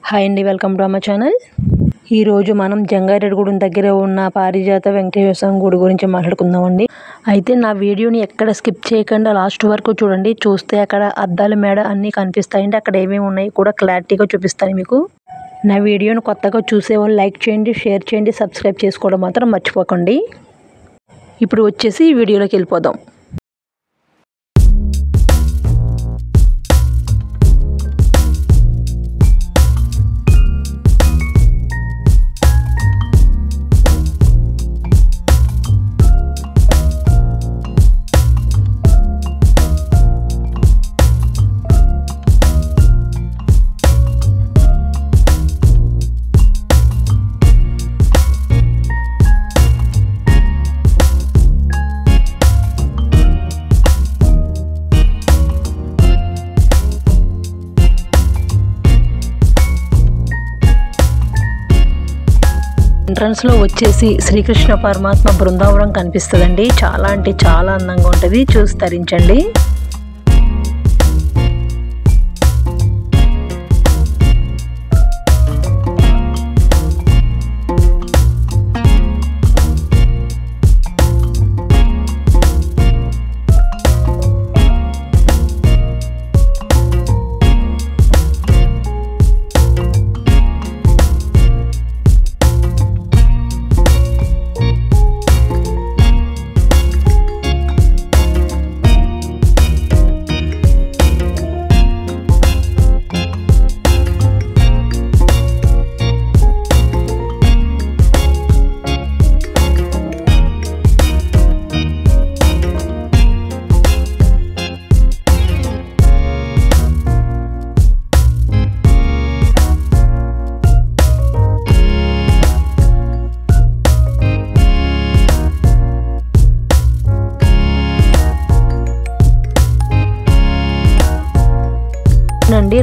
Hi అండి, welcome to our channel. ఈరోజు మనం జంగారెడ్డిగూడెం దగ్గర ఉన్న పారిజాత వెంకటేశ్వర స్వామి గుడి గురించి మాట్లాడుకుందామండి. అయితే నా వీడియోని ఎక్కడ స్కిప్ చేయకుండా లాస్ట్ వరకు చూడండి. చూస్తే అక్కడ అద్దాల మేడ అన్నీ కనిపిస్తాయండి. అక్కడ ఏమేమి ఉన్నాయి కూడా క్లారిటీగా చూపిస్తాను మీకు. నా వీడియోని కొత్తగా చూసేవాళ్ళు లైక్ చేయండి, షేర్ చేయండి, సబ్స్క్రైబ్ చేసుకోవడం మాత్రం మర్చిపోకండి. ఇప్పుడు వచ్చేసి వీడియోలోకి వెళ్ళిపోదాం. ఎంట్రన్స్ లో వచ్చేసి శ్రీకృష్ణ పరమాత్మ బృందావనం కనిపిస్తుందండి. చాలా అంటే చాలా అందంగా ఉంటుంది, చూసి తరించండి.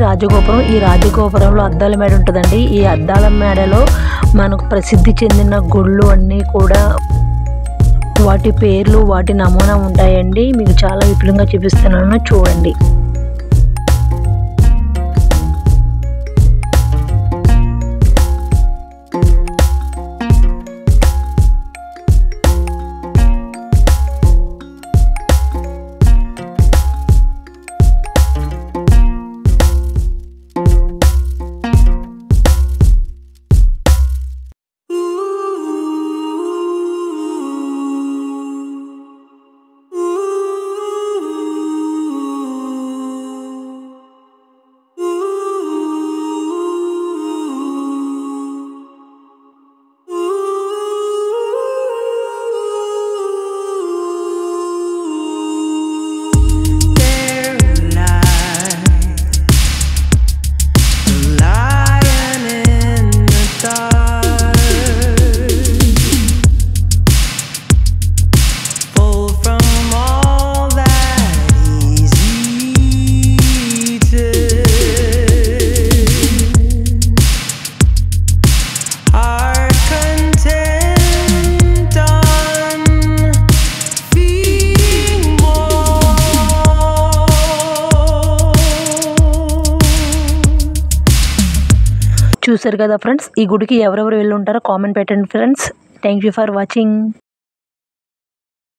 రాజగోపురం. ఈ రాజగోపురంలో అద్దాల మేడ ఉంటుందండి. ఈ అద్దాల మేడలో మనకు ప్రసిద్ధి చెందిన గుళ్ళు అన్నీ కూడా వాటి పేర్లు, వాటి నమూనా ఉంటాయండి. మీకు చాలా విపులంగా చూపిస్తున్నాను, చూడండి. చూసారు కదా ఫ్రెండ్స్, ఈ గుడికి ఎవరెవరు వెళ్ళి ఉంటారో కామెంట్ పెట్టండి friends. Thank you for watching.